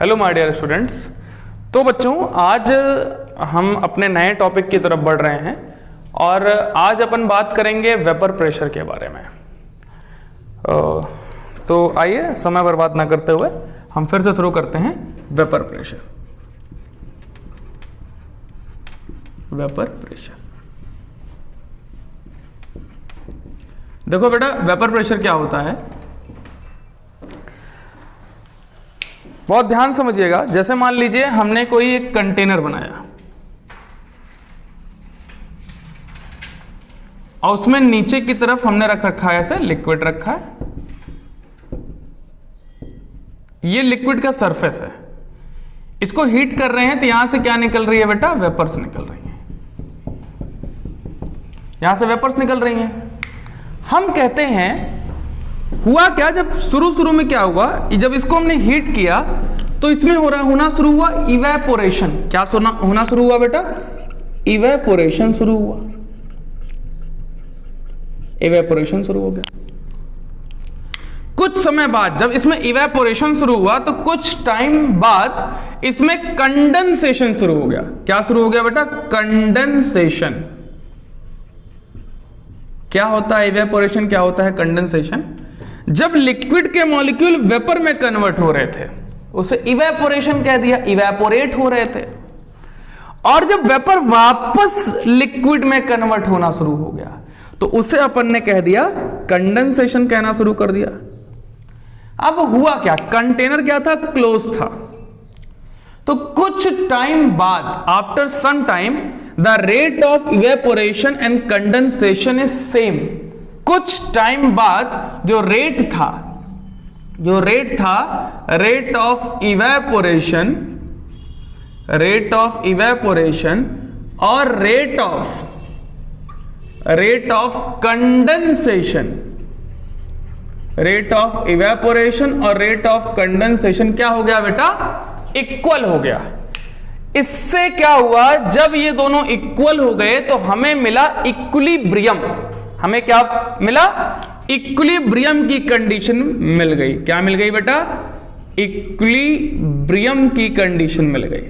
Hello my dear students. तो बच्चों, आज हम अपने नए टॉपिक की तरफ बढ़ रहे हैं और आज अपन बात करेंगे वेपर प्रेशर के बारे में। तो आइए समय बर्बाद ना करते हुए हम फिर से शुरू करते हैं वेपर प्रेशर। वेपर प्रेशर, देखो बेटा, वेपर प्रेशर क्या होता है, बहुत ध्यान समझिएगा। जैसे मान लीजिए हमने कोई एक कंटेनर बनाया और उसमें नीचे की तरफ हमने रख रखा है, ऐसे लिक्विड रखा है। ये लिक्विड का सरफेस है, इसको हीट कर रहे हैं तो यहां से क्या निकल रही है बेटा? वेपर्स निकल रही हैं, यहां से वेपर्स निकल रही हैं। हम कहते हैं हुआ क्या, जब शुरू में क्या हुआ, जब इसको हमने हीट किया तो इसमें होना शुरू हुआ इवेपोरेशन। क्या होना शुरू हुआ बेटा? इवेपोरेशन शुरू हुआ, इवेपोरेशन शुरू हो गया। कुछ समय बाद जब इसमें इवेपोरेशन शुरू हुआ तो कुछ टाइम बाद इसमें कंडेंसेशन शुरू हो गया। क्या शुरू हो गया बेटा? कंडेंसेशन। क्या होता है इवेपोरेशन, क्या होता है कंडेंसेशन? जब लिक्विड के मॉलिक्यूल वेपर में कन्वर्ट हो रहे थे उसे इवेपोरेशन कह दिया, इवेपोरेट हो रहे थे। और जब वेपर वापस लिक्विड में कन्वर्ट होना शुरू हो गया तो उसे अपन ने कह दिया कंडेंसेशन, कहना शुरू कर दिया। अब हुआ क्या, कंटेनर क्या था? क्लोज था। तो कुछ टाइम बाद, after some time, the rate of evaporation and condensation is same. कुछ टाइम बाद जो रेट था रेट ऑफ इवेपोरेशन और rate of condensation, rate of evaporation और रेट ऑफ कंडेंसेशन क्या हो गया बेटा? इक्वल हो गया। इससे क्या हुआ, जब ये दोनों इक्वल हो गए तो हमें मिला इक्विलिब्रियम। हमें क्या मिला? इक्विलिब्रियम की कंडीशन मिल गई। क्या मिल गई बेटा? इक्विलिब्रियम की कंडीशन मिल गई।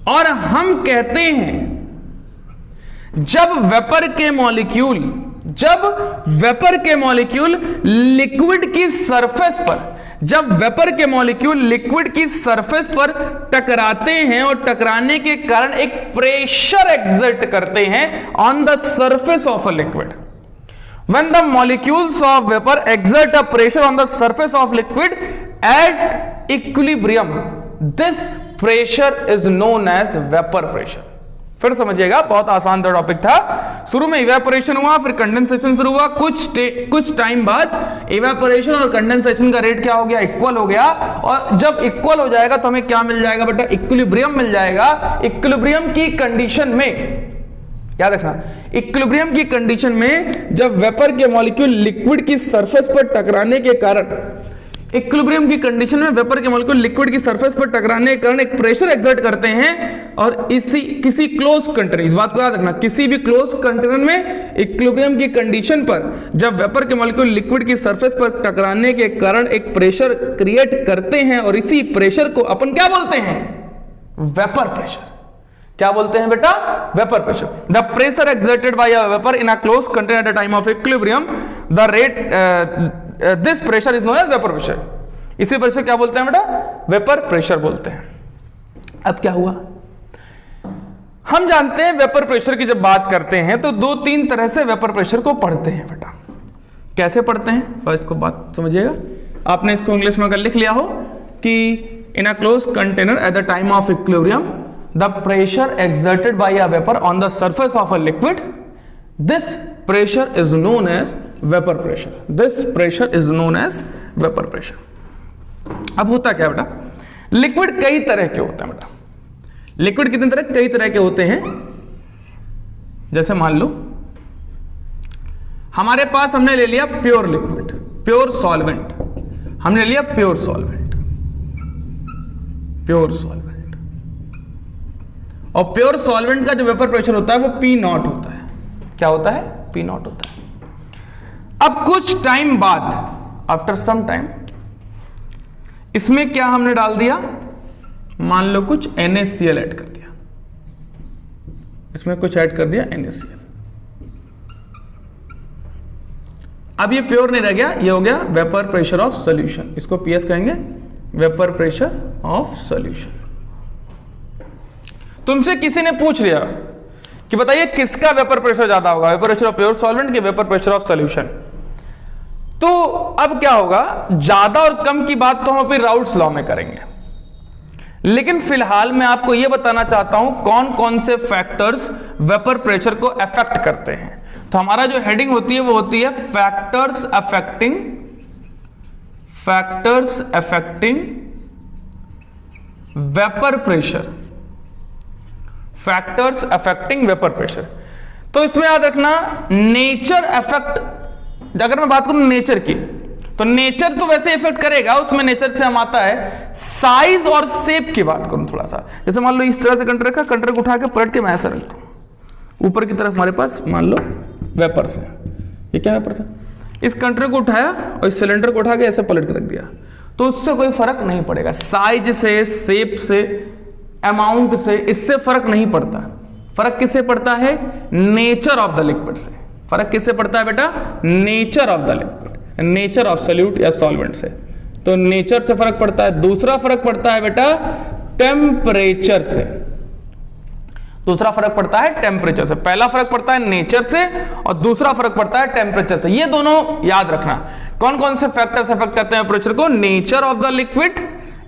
और हम कहते हैं जब वेपर के मॉलिक्यूल लिक्विड की सरफेस पर, जब वेपर के मॉलिक्यूल लिक्विड की सरफेस पर टकराते हैं और टकराने के कारण एक प्रेशर एक्सर्ट करते हैं on the surface of a liquid, when the molecules of vapor exert a pressure on the surface of liquid at equilibrium, this pressure is known as vapor pressure। फिर समझिएगा, बहुत आसान टॉपिक था। शुरू में evaporation हुआ, फिर कंडेंसेशन शुरू हुआ। कुछ टाइम बाद इवेपोरेशन और कंडेंसेशन का रेट क्या हो गया? इक्वल हो गया। और जब इक्वल हो जाएगा तो हमें क्या मिल जाएगा बेटा? इक्विलिब्रियम मिल जाएगा। इक्विलिब्रियम की कंडीशन में याद रखना, इक्विलिब्रियम की कंडीशन में जब वेपर के मॉलिक्यूल लिक्विड की सरफेस पर टकराने के कारण, इक्विलिब्रियम की कंडीशन में वेपर के मॉलिक्यूल लिक्विड की सरफेस पर टकराने के कारण एक प्रेशर एक्सर्ट करते हैं और किसी क्लोज कंटेनर, इस बात को याद रखना, किसी भी क्लोज कंटेनर में इक्विलिब्रियम की कंडीशन पर जब वेपर के मॉलिक्यूल लिक्विड की सरफेस पर टकराने के कारण एक प्रेशर क्रिएट करते हैं और इसी प्रेशर को अपन क्या बोलते हैं? Vapour pressure. क्या बोलते हैं बेटा? Vapour pressure. The pressure exerted by a vapour in a close container at a time of equilibrium, the rate, this pressure is known as vapour pressure. इसी प्रेशर क्या बोलते हैं बेटा? वेपर प्रेशर बोलते हैं। अब क्या हुआ, हम जानते हैं वेपर प्रेशर की जब बात करते हैं तो 2-3 तरह से वेपर प्रेशर को पढ़ते हैं बेटा। कैसे पढ़ते हैं, तो इसको बात समझिएगा। आपने इसको इंग्लिश में अगर लिख लिया हो कि in a close container at the time of equilibrium, the pressure exerted by a vapor on the surface of a liquid, this pressure is known as vapor pressure। this pressure is known as vapor pressure। अब होता क्या बेटा, liquid कई तरह के होते हैं बेटा। लिक्विड कितने तरह? कई तरह के होते हैं। जैसे मान लो हमारे पास हमने ले लिया प्योर लिक्विड, प्योर सॉल्वेंट, हमने लिया प्योर सॉल्वेंट, प्योर सॉल्वेंट। और प्योर सॉल्वेंट का जो वेपर प्रेशर होता है वो P0 होता है। क्या होता है? P0 होता है। अब कुछ टाइम बाद, आफ्टर सम टाइम, इसमें क्या हमने डाल दिया, मान लो कुछ NaCl ऐड कर दिया, इसमें कुछ ऐड कर दिया NaCl। अब ये प्योर नहीं रह गया, ये हो गया वेपर प्रेशर ऑफ सॉल्यूशन, इसको PS कहेंगे, वेपर प्रेशर ऑफ सॉल्यूशन। तुमसे किसी ने पूछ लिया कि बताइए किसका वेपर प्रेशर ज्यादा होगा, vapour pressure of pure solvent के वेपर प्रेशर ऑफ सॉल्यूशन। तो अब क्या होगा, ज्यादा और कम की बात तो हम अभी राउल्ट्स लॉ में करेंगे, लेकिन फिलहाल मैं आपको यह बताना चाहता हूं कौन कौन से फैक्टर्स वेपर प्रेशर को अफेक्ट करते हैं। तो हमारा जो हेडिंग होती है वो होती है factors affecting vapour pressure, factors affecting vapour pressure. तो इसमें याद रखना नेचर अफेक्ट, अगर मैं बात करूं नेचर की, तो नेचर तो वैसे इफेक्ट करेगा, उसमें नेचर से हम आता है साइज और शेप की बात करूं थोड़ा सा। जैसे मान लो इस तरह से कंटेनर रखा, कंटेनर को उठा के पलट के मैं ऐसा रखता हूं, ऊपर की तरफ हमारे पास मान लो वेपर से, ये क्या वेपर था, इस कंटेनर को उठाया और इस सिलेंडर को उठा के ऐसे पलट के रख दिया, तो उससे कोई फर्क नहीं पड़ेगा, साइज से, शेप से, अमाउंट से, इससे फर्क नहीं पड़ता। फर्क किससे पड़ता है, नेचर ऑफ द लिक्विड से। फर्क किससे पड़ता है बेटा, nature of the liquid, nature of solute या सॉल्वेंट से। तो नेचर से फर्क पड़ता है। दूसरा फर्क पड़ता है बेटा टेम्परेचर से, दूसरा फर्क पड़ता है टेम्परेचर से। पहला फर्क पड़ता है नेचर से और दूसरा फर्क पड़ता है टेम्परेचर से। ये दोनों याद रखना, कौन कौन से फैक्टर्स अफेक्ट करते हैं टेम्परेचर को, नेचर ऑफ द लिक्विड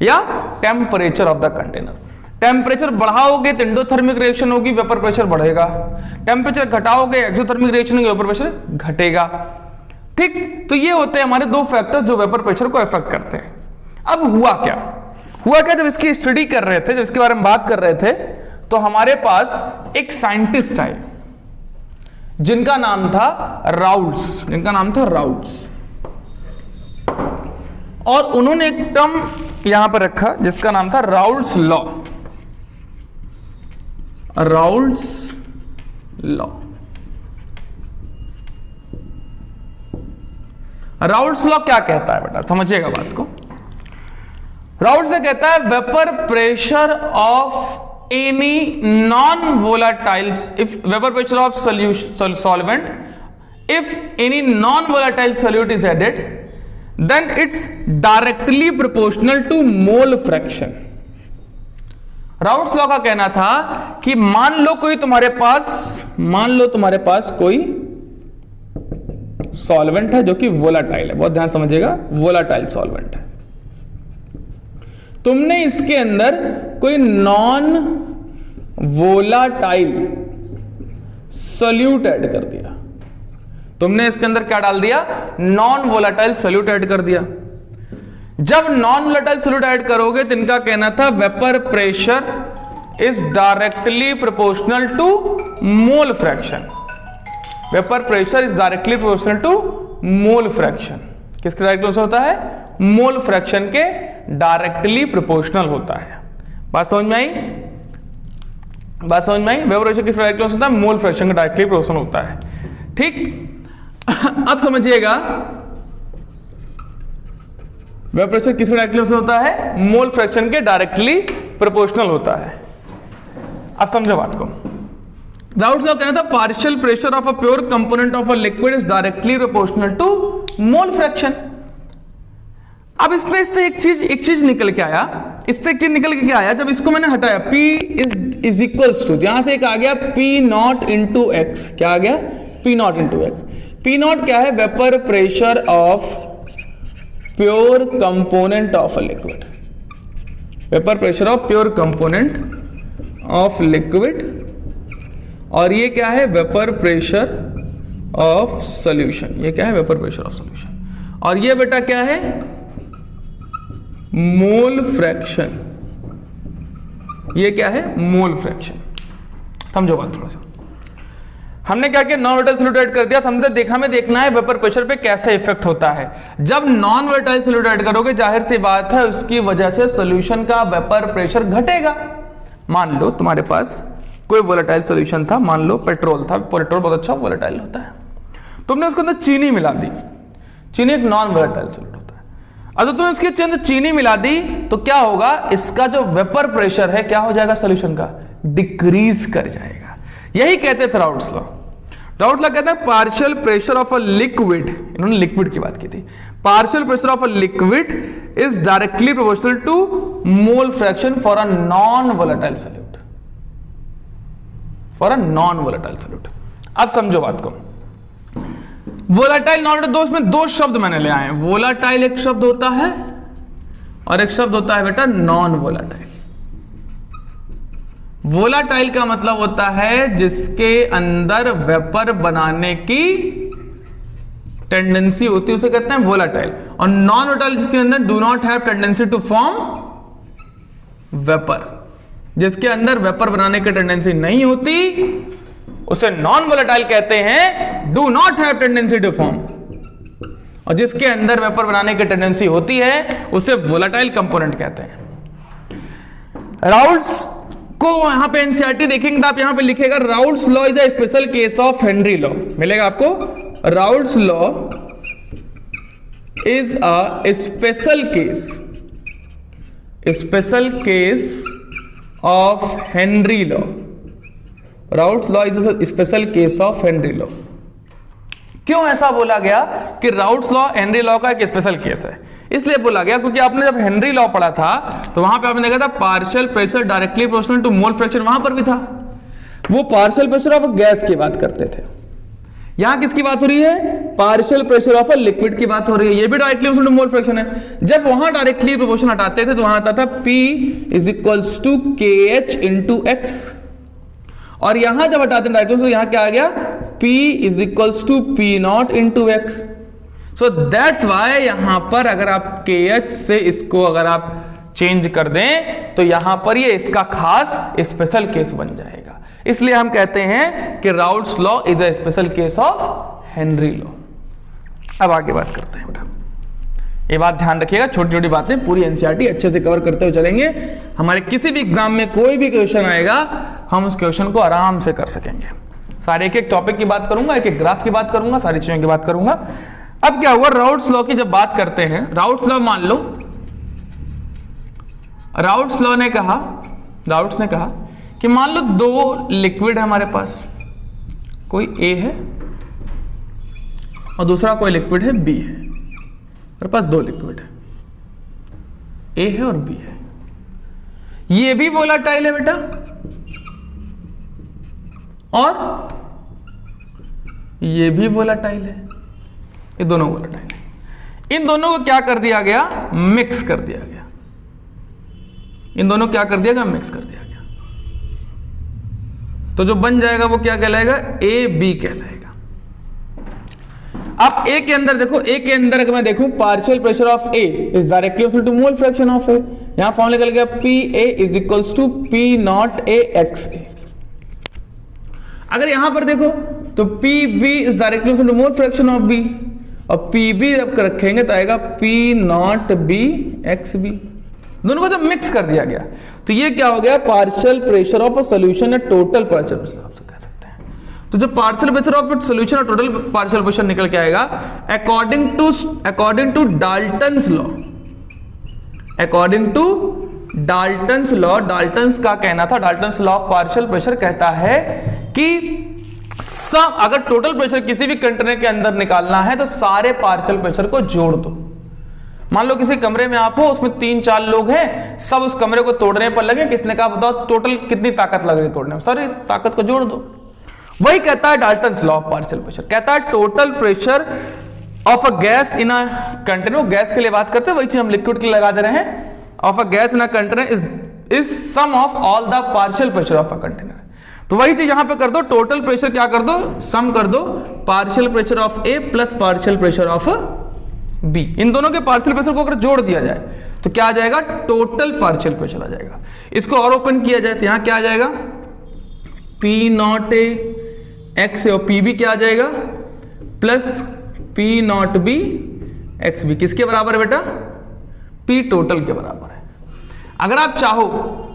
या temperature of the container. Temperature बढ़ाओगे तो एंडोथर्मिक रिएक्शन होगी, वेपर प्रेशर बढ़ेगा। टेम्परेचर घटाओगे एक्सोथर्मिक रिएक्शन होगी, वेपर प्रेशर घटेगा। ठीक, तो ये होते हैं हमारे दो फैक्टर जो वेपर प्रेशर को अफेक्ट करते हैं। अब हुआ क्या, जब इसकी स्टडी कर रहे थे, जब इसके बारे में बात कर रहे थे, तो हमारे पास एक साइंटिस्ट आए जिनका नाम था राउल्ट्स, और उन्होंने एक टर्म यहां पर रखा जिसका नाम था राउल्ट्स लॉ। राउल्ट्स लॉ क्या कहता है बेटा, समझिएगा बात को। राउल्ट्स से कहता है vapour pressure of any non volatile, if vapour pressure of solvent, if any non volatile solute is added, then it's directly proportional to mole fraction. Raoult's law का कहना था कि मान लो तुम्हारे पास कोई सॉल्वेंट है जो कि वोलाटाइल है, बहुत ध्यान समझिएगा, वोलाटाइल सॉल्वेंट है। तुमने इसके अंदर कोई नॉन वोलाटाइल सॉल्यूट ऐड कर दिया, तुमने इसके अंदर क्या डाल दिया, नॉन वोलाटाइल सॉल्यूट ऐड कर दिया। जब नॉन वोलेटाइल सॉल्यूट ऐड करोगे तो इनका कहना था vapour pressure is directly proportional to mole fraction. Vapour pressure is directly proportional to mole fraction. किसके डायरेक्टली होता है, मोल फ्रैक्शन के डायरेक्टली प्रोपोर्शनल होता है। बात समझ में आई? वेपर प्रेशर किस डायरेक्टली होता है, मोल फ्रैक्शन का डायरेक्टली प्रोपोर्शनल होता है। ठीक, अब समझिएगा वेपर प्रेशर किसके डायरेक्टली होता है, मोल फ्रैक्शन के डायरेक्टली प्रोपोर्शनल होता है। अब समझो बात को। राउल्ट्स लॉ कहना था partial pressure of a pure component of a liquid is directly proportional to mole fraction. अब इससे एक चीज निकल के आया, जब इसको मैंने हटाया, P इज इक्वल्स टू, यहां से एक आ गया P नॉट इंटू एक्स। क्या आ गया, P naught into x. P not क्या है, vapour pressure of pure component of a liquid, vapour pressure of pure component of liquid, और ये क्या है, वेपर प्रेशर ऑफ सॉल्यूशन। ये क्या है, वेपर प्रेशर ऑफ सॉल्यूशन। और ये बेटा क्या है, मोल फ्रैक्शन। ये क्या है, मोल फ्रैक्शन। समझो बात थोड़ा सा। हमने क्या किया, नॉन वोलेटाइल सॉल्यूट ऐड कर दिया। हमने देखना है वेपर प्रेशर पे कैसे इफेक्ट होता है। जब नॉन वोलेटाइल सॉल्यूट ऐड करोगे, जाहिर सी बात है उसकी वजह से सॉल्यूशन का वेपर प्रेशर घटेगा। मान लो तुम्हारे पास कोई वोलेटाइल सॉल्यूशन था, मान लो पेट्रोल था, पेट्रोल बहुत अच्छा वोलेटाइल होता है, तुमने उसके अंदर चीनी मिला दी। चीनी एक नॉन वोलेटाइल सॉल्यूट होता है। अगर तुमने इसके अंदर चीनी मिला दी तो क्या होगा, इसका जो वेपर प्रेशर है क्या हो जाएगा, सॉल्यूशन का डिक्रीज कर जाएगा। यही कहते थे राउट्स लॉ। राउट्स लॉ कहते हैं partial pressure of a liquid, इन्होंने लिक्विड की बात की थी, partial pressure of a liquid is directly proportional to mole fraction for a non volatile solute, for a non volatile solute. अब समझो बात को, वोलेटाइल नॉन वोलेटाइल, इसमें दो शब्द मैंने ले आए हैं। वोलेटाइल एक शब्द होता है और एक शब्द होता है बेटा नॉन वोलेटाइल। वोलेटाइल का मतलब होता है जिसके अंदर वेपर बनाने की टेंडेंसी होती है, उसे कहते हैं वोलेटाइल। और नॉन वोलेटाइल जिसके अंदर do not have tendency to form vapour, जिसके अंदर वेपर बनाने की टेंडेंसी नहीं होती उसे नॉन वोलेटाइल कहते हैं, do not have tendency to form. और जिसके अंदर वेपर बनाने की टेंडेंसी होती है उसे वोलेटाइल कंपोनेंट कहते हैं। राउल्ट्स को यहां पे एनसीईआरटी देखेंगे तो आप यहां पे लिखेगा Raoult's law is a special case of Henry law, मिलेगा आपको। Raoult's law is a special case of Henry law. Raoult's law is a special case of Henry law. क्यों ऐसा बोला गया कि राउल्ट्स लॉ हेनरी लॉ का एक special case है? इसलिए बोला गया क्योंकि आपने जब हेनरी लॉ पढ़ा था तो वहां पे आपने देखा था partial pressure directly proportional to mole fraction, वहां पर भी था। वो पार्शियल प्रेशर ऑफ गैस की बात करते थे। यहां किसकी बात हो रही है? Partial pressure of a liquid की बात हो रही है। ये भी directly proportional to mole fraction है। जब वहां डायरेक्टली प्रोपोर्शन हटाते थे तो वहां आता था P is equals to KH into X, और यहां जब हटाते हैं डायरेक्टली तो यहां क्या आ गया, P is equals to P naught into X. So that's why यहां पर अगर आप KH से इसको अगर आप चेंज कर दें तो यहां पर ये इसका खास स्पेशल केस बन जाएगा। इसलिए हम कहते हैं कि Raoult's law is a special case of Henry law. अब आगे बात करते हैं बेटा, ये बात ध्यान रखिएगा, छोटी छोटी बातें पूरी एनसीईआरटी अच्छे से कवर करते हुए चलेंगे। हमारे किसी भी एग्जाम में कोई भी क्वेश्चन आएगा हम उस क्वेश्चन को आराम से कर सकेंगे। सारे एक एक टॉपिक की बात करूंगा, एक एक ग्राफ की बात करूंगा, सारी चीजों की बात करूंगा। अब क्या हुआ, राउल्ट्स लॉ की जब बात करते हैं, राउल्ट्स लॉ मान लो, राउल्ट्स ने कहा कि मान लो दो लिक्विड है हमारे पास, कोई A है और दूसरा कोई लिक्विड है B है। हमारे पास दो लिक्विड है, A है और B है। ये भी वोलेटाइल है बेटा और ये भी वोलेटाइल है, ये दोनों वोलेटाइल है। इन दोनों को क्या कर दिया गया, मिक्स कर दिया गया। इन दोनों क्या कर दिया गया, मिक्स कर दिया गया। तो जो बन जाएगा वो क्या कहलाएगा, AB कहलाएगा। अब A के अंदर देखो, A के अंदर अगर मैं देखूं partial pressure of A is directly equal to mole fraction of A। यहां फॉर्मूला निकल गया PA is equals to P naught A x A। अगर यहां पर देखो तो PB is directly equal to mole fraction of B, और PB जब रखेंगे तो आएगा P naught B x B। दोनों को जब मिक्स कर दिया गया तो ये क्या हो गया, partial pressure of a solution या टोटल पार्शियल प्रेशर आप कह सकते हैं। तो जो पार्शियल प्रेशर ऑफ सॉल्यूशन और टोटल पार्शियल प्रेशर निकल के आएगा according to Dalton's law. According to Dalton's law, Dalton's का कहना था, Dalton's law of partial pressure कहता है कि सब अगर टोटल प्रेशर किसी भी कंटेनर के अंदर निकालना है तो सारे पार्शियल प्रेशर को जोड़ दो। मान लो किसी कमरे में आप हो, उसमें 3-4 लोग हैं, सब उस कमरे को तोड़ने पर लगे, किसने कहा बताओ टोटल कितनी ताकत लग रही है तोड़ने में, सारी ताकत को जोड़ दो। वही कहता है Dalton's law of partial pressure, कहता है total pressure of a gas in a container, gas के लिए बात करते हैं, वही चीज हम लिक्विड के लिए लगा दे रहे हैं, of a gas in a container is sum of all the partial pressure of a container. तो वही चीज यहां पे कर दो, टोटल प्रेशर क्या कर दो, सम कर दो partial pressure of A plus partial pressure of B। इन दोनों के पार्शियल प्रेशर को अगर जोड़ दिया जाए तो क्या आ जाएगा, टोटल पार्शियल प्रेशर आ जाएगा। इसको और ओपन किया जाए तो यहां क्या आ जाएगा, P नॉट A x और PB क्या आ जाएगा, plus P naught B x B। किसके बराबर है बेटा, P टोटल के बराबर है। अगर आप चाहो,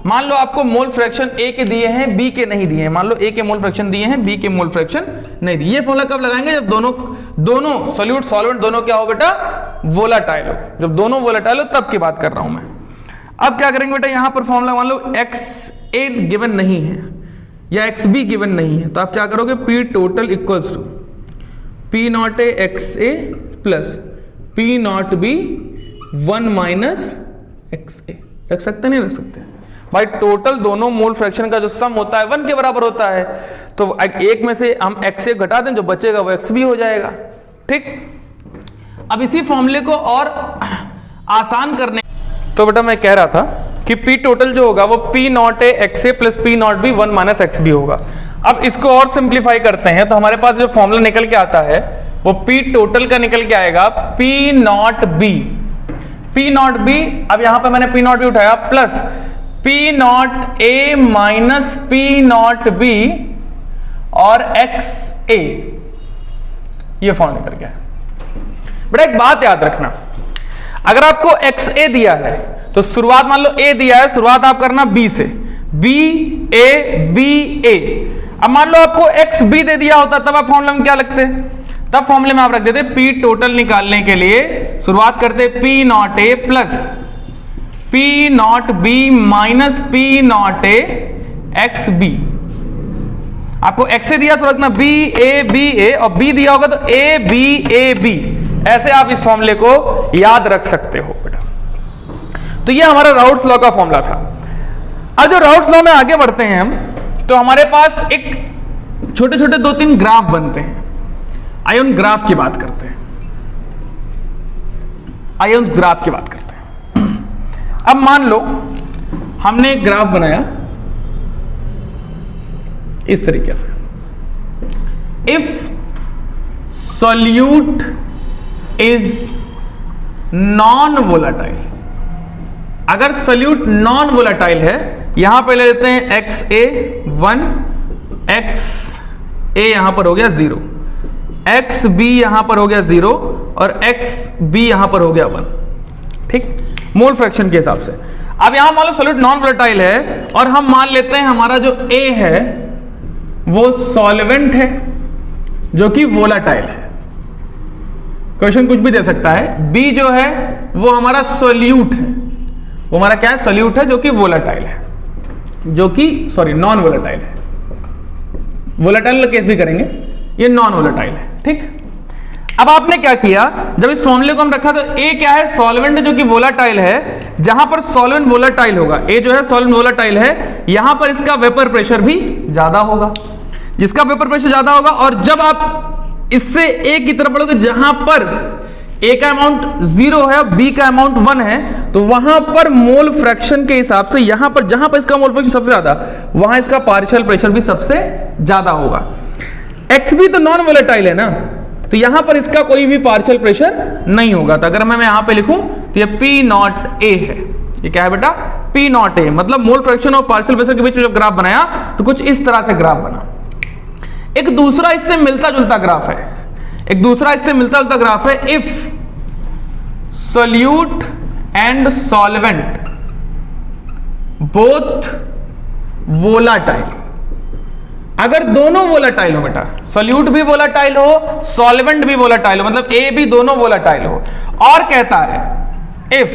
मान लो आपको मोल फ्रैक्शन ए के दिए हैं, बी के नहीं दिए हैं, मान लो ए के मोल फ्रैक्शन दिए हैं, बी के मोल फ्रैक्शन नहीं दिए। ये फॉर्मूला कब लगाएंगे? जब दोनों सॉल्यूट सॉल्वेंट दोनों क्या हो बेटा? वोलाटाइल हो। जब दोनों वोलाटाइल हो तब की बात कर रहा हूं मैं। अब क्या करेंगे बेटा, यहां पर फॉर्मूला मान लो एक्स ए गिवन नहीं है या एक्स बी गिवन नहीं है, तो आप क्या करोगे? P total equals to P naught A x A plus P naught B 1 minus X A. रख सकते नहीं रख सकते भाई? टोटल दोनों मोल फ्रैक्शन का जो सम होता है 1 के बराबर होता है, तो एक में से हम एक्स ए घटा दें, जो बचेगा वो एक्स बी हो जाएगा। ठीक, अब इसी फॉर्मूले को और आसान करने, तो बेटा मैं कह रहा था कि पी टोटल जो होगा वो P naught A x A plus P naught B 1 minus x B होगा। अब इसको और सिंप्लीफाई करते हैं तो हमारे पास जो फॉर्मूला निकल के आता है वो पी टोटल का निकल के आएगा P naught B, P naught B, अब यहां पे मैंने पी नॉट बी उठाया, plus P naught A minus P naught B और एक्स ए, ये फॉर्मूला निकल गया। बेटा एक बात याद रखना, अगर आपको एक्स ए दिया है तो शुरुआत, मान लो ए दिया है, शुरुआत आप करना बी से, बी ए। अब मान लो आपको एक्स बी दे दिया होता, तब आप फॉर्मूला में क्या लगते? तब फॉर्मूले में आप रख देते पी टोटल निकालने के लिए शुरुआत करते P naught A plus P naught B minus P naught A x B. आपको एक्स ए दिया, शुरुआत में बी ए और बी दिया होगा तो ए बी। ऐसे आप इस फॉर्मूले को याद रख सकते हो बेटा। तो ये हमारा राउट्स लॉ का फॉर्मूला था। अब जो राउट्स लॉ में आगे बढ़ते हैं हम, तो हमारे पास एक छोटे छोटे 2-3 ग्राफ बनते हैं। आइए उन ग्राफ की बात करते हैं। अब मान लो हमने एक ग्राफ बनाया इस तरीके से, if solute is non volatile, अगर सॉल्यूट नॉन वोलाटाइल है, यहां पे ले लेते हैं एक्स ए 1, एक्स ए यहां पर हो गया 0, एक्स बी यहां पर हो गया 0 और एक्स बी यहां पर हो गया 1। ठीक, मोल फ्रैक्शन के हिसाब से। अब यहां मान लो सॉल्यूट नॉन वोलेटाइल है और हम मान लेते हैं हमारा जो ए है वो सॉल्वेंट है जो कि वोलाटाइल है। क्वेश्चन कुछ भी दे सकता है। बी जो है वो हमारा सॉल्यूट है, वो हमारा क्या है? सॉल्यूट है जो कि वोलाटाइल है, जो कि सॉरी नॉन वोलाटाइल है। वोलाटाइल केस भी करेंगे, ये नॉन वोलेटाइल है। ठीक, अब आपने क्या किया, जब इस फॉर्मूले को हम रखा तो ए क्या है? सॉल्वेंट जो कि वोलाटाइल है। जहां पर सॉल्वेंट वोलाटाइल होगा, ए जो है सॉल्वेंट वोलाटाइल है, यहां पर इसका वेपर प्रेशर भी ज्यादा होगा, जिसका वेपर प्रेशर ज्यादा होगा। और जब आप इससे ए की तरफ बढ़ोगे, जहां पर ए का अमाउंट 0 है, बी का अमाउंट 1 है, तो वहां पर मोल फ्रैक्शन के हिसाब से यहां पर जहां पर इसका मोल फ्रैक्शन सबसे ज्यादा, वहां इसका पार्शियल प्रेशर भी सबसे ज्यादा होगा। एक्स भी तो नॉन वोलेटाइल है ना, तो यहां पर इसका कोई भी पार्शियल प्रेशर नहीं होगा। तो अगर मैं यहां पे लिखूं तो ये पी नॉट ए है। ये क्या है बेटा? पी नॉट ए, मतलब मोल फ्रैक्शन और पार्शियल प्रेशर के बीच में जब ग्राफ बनाया तो कुछ इस तरह से ग्राफ बना। एक दूसरा इससे मिलता जुलता ग्राफ है, if solute and solvent both volatile, अगर दोनों वोलाटाइल हो बेटा, सॉल्यूट भी वोलाटाइल हो, सॉल्वेंट भी वोलाटाइल हो, मतलब ए भी दोनों वोलाटाइल हो, और कहता है if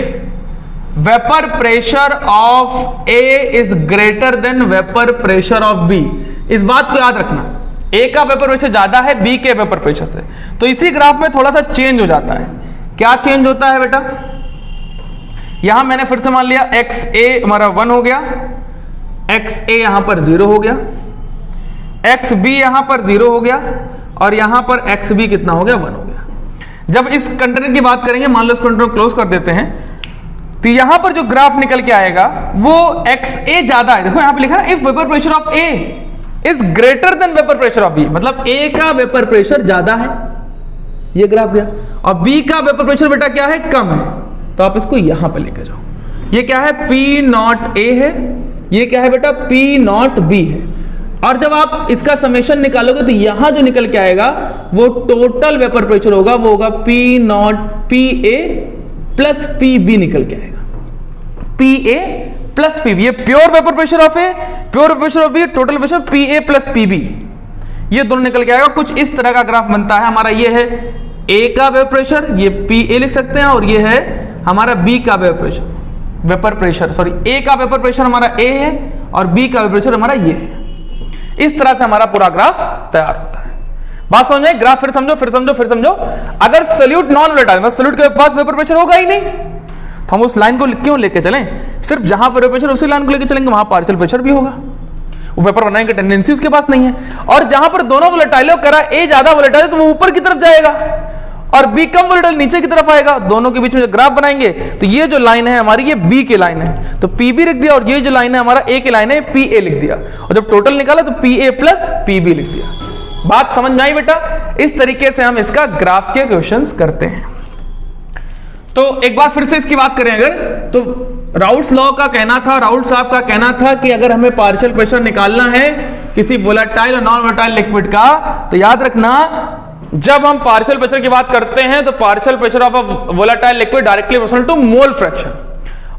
vapour pressure of A is greater than vapour pressure of B. इस बात को याद रखना, ए का वेपर प्रेशर ज्यादा है बी के वेपर प्रेशर से, तो इसी ग्राफ में थोड़ा सा चेंज हो जाता है। क्या चेंज होता है बेटा? यहां मैंने फिर से मान लिया एक्स ए हमारा 1 हो गया, एक्स ए यहां पर 0 हो गया, एक्स बी यहां पर 0 हो गया, और यहां पर एक्स बी कितना हो गया? 1 हो गया। जब इस कंटेनर की बात करेंगे, मान लो इस कंटेनर को क्लोज कर देते हैं, तो यहां पर जो ग्राफ निकल के आएगा वो एक्स ए ज्यादा है। देखो यहां पे लिखा है if vapour pressure of A is greater than vapour pressure of B, मतलब ए का वेपर प्रेशर ज्यादा है, ये ग्राफ गया, और बी का वेपर प्रेशर बेटा क्या है? कम है। तो आप इसको यहां पर लेके जाओ। ये क्या है? पी नॉट ए है, ये क्या है बेटा? पी नॉट बी है। और जब आप इसका समेशन निकालोगे तो यहां जो निकल के आएगा वो टोटल वेपर प्रेशर होगा, वो होगा P naught P A plus P B निकल के आएगा, पी ए प्लस पीबी। ये pure vapour pressure of A, pure vapour pressure of B, total pressure P A plus PB, ये दोनों निकल के आएगा। कुछ इस तरह का ग्राफ बनता है हमारा। ये है ए का वेपर प्रेशर, ये पी ए लिख सकते हैं, और ये है हमारा बी का vapour pressure, vapour pressure sorry, A का वेपर प्रेशर हमारा ए है और बी का वेपर प्रेशर हमारा ये है। इस तरह से हमारा पूरा ग्राफ तैयार होता है। बात समझ में? ग्राफ फिर समझो, फिर समझो, फिर समझो। अगर सोल्यूट नॉन वोलेटाइल, सोल्यूट के पास वेपर प्रेशर होगा ही नहीं, तो हम उस लाइन को क्यों लेके चलें? सिर्फ जहां पर वेपर प्रेशर उसी लाइन को लेके चलेंगे, वहां पार्शियल प्रेशर भी होगा। वो वेपर बनाने की टेंडेंसी उसके पास नहीं है। और जहां पर दोनों वोलेटाइल हो, करा ए ज्यादा वोलेटाइल है तो वो ऊपर की तरफ जाएगा और बी कम वोलेटाइल नीचे की तरफ आएगा। दोनों के बीच में जो ग्राफ बनाएंगे तो ये जो लाइन है हमारी, ये बी की लाइन है, तो पी बी लिख दिया, और ये जो लाइन है हमारा ए की लाइन है, पी ए लिख दिया, और जब टोटल निकाला तो P A plus P B लिख दिया। बात समझ में आई बेटा? इस तरीके से हम इसका ग्राफ के क्वेश्चंस करते हैं। तो एक बार फिर से इसकी बात करें अगर, तो राउट्स लॉ का कहना था, राउट साहब का कहना था कि अगर हमें पार्शियल प्रेशर निकालना है किसी वोलेटाइल और नॉन वोलेटाइल लिक्विड का, तो याद रखना जब हम पार्शियल प्रेशर की बात करते हैं तो partial pressure of a volatile liquid directly proportional to mole fraction,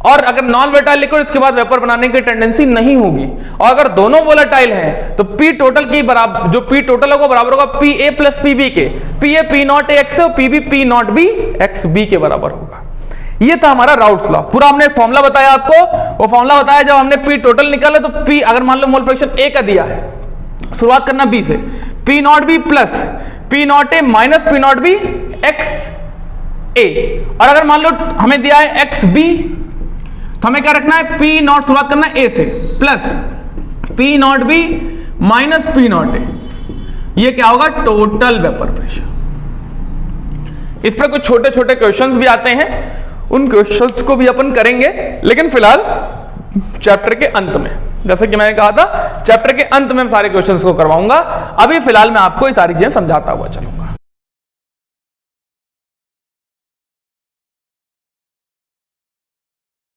और अगर नॉन वोलेटाइल लिक्विड इसके बाद वेपर बनाने की टेंडेंसी नहीं होगी। और अगर दोनों वोलेटाइल हैं तो पी टोटल की बराबर, जो पी टोटल होगा बराबर होगा P A plus P B के। P A P naught A X है और P B P naught B X B के बराबर होगा। ये था हमारा राउट्स लॉ। पूरा हमने फॉर्मूला बताया आपको, वो फॉर्मूला बताया जब हमने पी टोटल निकाला तो पी, अगर मान लो मोल फ्रैक्शन ए का दिया है, शुरुआत करना बी से, P naught B plus P naught A minus P naught B X A. और अगर मान लो हमें दिया है एक्स बी, तो हमें क्या रखना है, पी नॉट शुरुआत करना है ए से, plus P naught B minus P naught ए। ये क्या होगा, टोटल वेपर प्रेशर। इस पर कुछ छोटे छोटे क्वेश्चंस भी आते हैं, उन क्वेश्चंस को भी अपन करेंगे, लेकिन फिलहाल चैप्टर के अंत में, जैसे कि मैंने कहा था चैप्टर के अंत में सारे क्वेश्चंस को करवाऊंगा। अभी फिलहाल मैं आपको ये सारी चीजें समझाता हुआ चलूंगा।